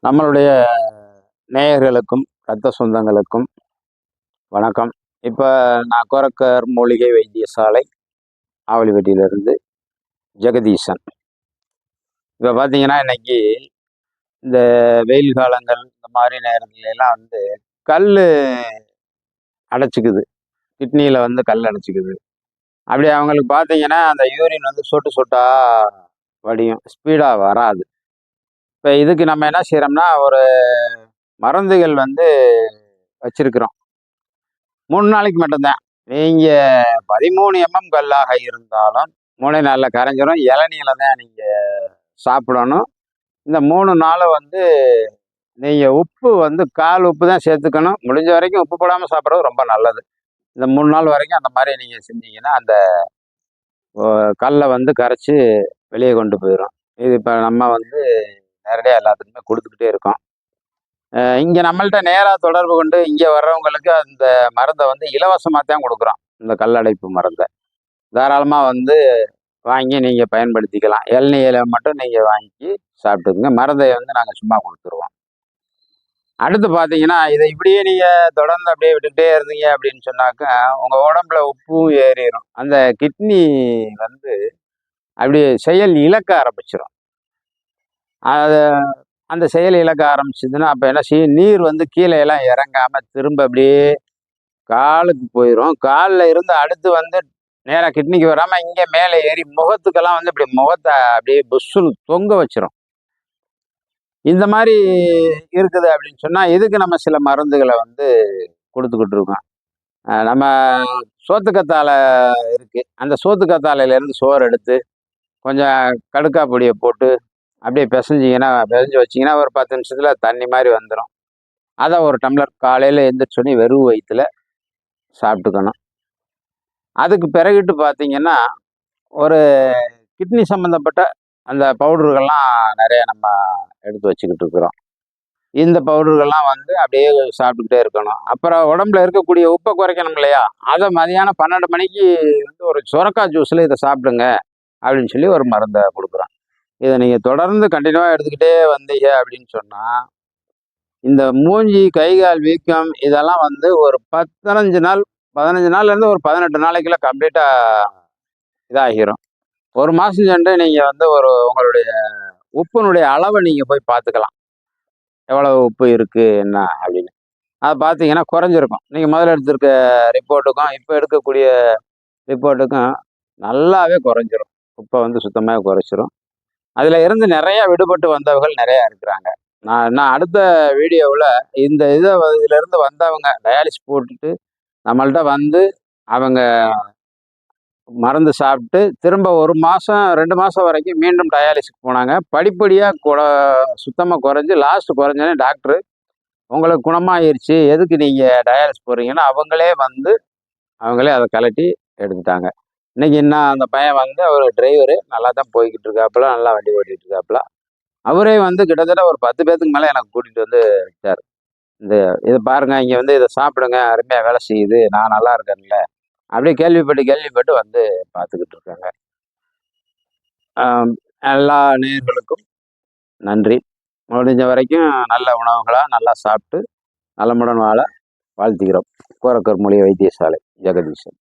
நம்மளுடைய நேயர்களுக்கும் இரத்த சொந்தங்களுக்கும் வணக்கம். இப்போ நான் கோரக்கர் மூலிகை வைத்தியசாலை ஆவலிப்பட்டியிலிருந்து ஜெகதீசன். இப்போ பார்த்தீங்கன்னா இன்னைக்கு இந்த வெயில் காலங்கள் இந்த மாதிரி நேரத்துல எல்லாம் கல் அடைச்சிக்குது, கிட்னியில் கல் அடைச்சிக்குது. அப்படி அவங்களுக்கு பார்த்தீங்கன்னா அந்த யூரின் சொட்டு சொட்டா வடியும், ஸ்பீடாக வராது. இப்போ இதுக்கு நம்ம என்ன செய்கிறோம்னா ஒரு மருந்துகள் வச்சிருக்கிறோம். 3 நாளைக்கு மட்டும்தான். நீங்க 13 கல்லாக இருந்தாலும் 3 நாள்ல கரைஞ்சிரும். இளநீல தான் நீங்க சாப்பிடணும். இந்த 3 நாளும் நீங்க உப்பு 1/4 உப்பு தான் சேர்த்துக்கணும். முடிஞ்ச வரைக்கும் உப்பு போடாம சாப்பிட்றது ரொம்ப நல்லது. இந்த 3 நாள் வரைக்கும் அந்த மாதிரி நீங்க செஞ்சீங்கன்னா அந்த கல்லை கரைச்சி வெளியே கொண்டு போயிடும். இது இப்போ நம்ம நேரடியாக எல்லாத்துக்குமே கொடுத்துக்கிட்டே இருக்கோம். இங்கே நம்மள்ட்ட நேராக தொடர்பு கொண்டு இங்கே வர்றவங்களுக்கு அந்த மருந்தை இலவசமாக தான் கொடுக்குறோம். இந்த கல்லடைப்பு மருந்தை தாராளமாக வாங்கி நீங்கள் பயன்படுத்திக்கலாம். இளநீல மட்டும் நீங்கள் வாங்கி சாப்பிட்டுக்குங்க. மருந்தை நாங்கள் சும்மா கொடுத்துருவோம். அடுத்து பார்த்தீங்கன்னா இதை இப்படியே நீங்கள் தொடர்ந்து அப்படியே விட்டுக்கிட்டே இருந்தீங்க அப்படின்னு சொன்னாக்கா உங்கள் உடம்புல உப்பும் ஏறிடும். அந்த கிட்னி அப்படியே செயல் இழக்க ஆரம்பிச்சிடும். அது அந்த செயல் இழக்க ஆரம்பிச்சதுன்னா அப்போ என்ன செய்யும், நீர் கீழே எல்லாம் இறங்காம திரும்ப அப்படியே காலுக்கு போயிடும். காலில் இருந்து அடுத்து நேராக கிட்னிக்கு வராமல் இங்கே மேலே ஏறி முகத்துக்கெல்லாம் இப்படி முகத்தை அப்படியே புஷ்ஷுன்னு தொங்க வச்சிரும். இந்த மாதிரி இருக்குது அப்படின்னு சொன்னால் இதுக்கு நம்ம சில மருந்துகளை கொடுத்துக்கிட்டு இருக்கோம். நம்ம சோத்துக்கத்தாழை இருக்குது. அந்த சோத்துக்கத்தாழையிலேருந்து சோறு எடுத்து கொஞ்சம் கடுக்கா பொடியை போட்டு அப்படியே பிசைஞ்சு வச்சிங்கன்னா ஒரு 10 நிமிஷத்தில் தண்ணி மாதிரி வந்துடும். அதை ஒரு டம்ளர் காலையில் எந்திரிச்சோன்னே வெறும் வயிற்றுல சாப்பிட்டுக்கணும். அதுக்கு பிறகிட்டு பார்த்தீங்கன்னா ஒரு கிட்னி சம்மந்தப்பட்ட அந்த பவுடர்கள்லாம் நிறைய நம்ம எடுத்து வச்சுக்கிட்டு இருக்கிறோம். இந்த பவுடர்கள்லாம் அப்படியே சாப்பிட்டுக்கிட்டே இருக்கணும். அப்புறம் உடம்புல இருக்கக்கூடிய உப்பை குறைக்கணும் இல்லையா, அதை மதியானம் 12 மணிக்கு ஒரு சுரக்காய் ஜூஸில் இதை சாப்பிடுங்க அப்படின்னு சொல்லி ஒரு மருந்தை கொடுக்குறோம். இதை நீங்கள் தொடர்ந்து கண்டினியூவாக எடுத்துக்கிட்டே வந்தீங்க அப்படின்னு சொன்னால் இந்த மூஞ்சி கை கால் வீக்கம் இதெல்லாம் ஒரு 15 நாள் 15 நாள்லேருந்து ஒரு 18 நாளைக்குள்ள கம்ப்ளீட்டாக இதாகிரும். ஒரு மாதம் சென்று நீங்கள் ஒரு உங்களுடைய உப்பினுடைய அளவை நீங்கள் போய் பார்த்துக்கலாம், எவ்வளோ உப்பு இருக்குது என்ன அப்படின்னு. அதை பார்த்தீங்கன்னா குறைஞ்சிருக்கும். நீங்கள் முதல்ல எடுத்திருக்க ரிப்போர்ட்டுக்கும் இப்போ எடுக்கக்கூடிய ரிப்போர்ட்டுக்கும் நல்லாவே குறைஞ்சிரும். உப்பை சுத்தமாக குறைச்சிரும். அதில் இருந்து நிறைய விடுபட்டு வந்தவர்கள் நிறையா இருக்கிறாங்க. நான் அடுத்த வீடியோவில் இந்த இதிலேருந்து வந்தவங்க டயாலிசிஸ் போட்டுட்டு நம்மள்ட்ட அவங்க மருந்து சாப்பிட்டு திரும்ப 1 மாதம் 2 மாதம் வரைக்கும் மீண்டும் டயாலிசிஸ்க்கு போனாங்க. படிப்படியாக சுத்தமாக குறைஞ்சி லாஸ்ட்டு குறைஞ்சோன்னே டாக்டரு உங்களுக்கு குணமாகிருச்சு, எதுக்கு நீங்கள் டயாலிசிஸ் போகிறீங்கன்னா அவங்களே அதை கலட்டி எடுத்துட்டாங்க. இன்னைக்கு என்ன அந்த பையன் அவர் டிரைவரு நல்லா தான் போய்கிட்டு இருக்காப்புல, நல்லா வண்டி ஓட்டிகிட்டு இருக்காப்புல. அவரே கிட்டத்தட்ட ஒரு 10 பேர்த்துக்கு மேலே எனக்கு கூட்டிகிட்டு வச்சார். இதை பாருங்க, இங்கே இதை சாப்பிடுங்க, அருமையாக வேலை செய்யுது, நான் நல்லா இருக்கேன்ல அப்படியே கேள்விப்பட்டு பார்த்துக்கிட்டு இருக்காங்க. எல்லா நேயர்களுக்கும் நன்றி. முடிஞ்ச வரைக்கும் நல்ல உணவுகளாக நல்லா சாப்பிட்டு நலமுடன் வாழ வாழ்த்துகிறோம். கோரக்கர் மூலிகை வைத்தியசாலை ஜெகதீசன்.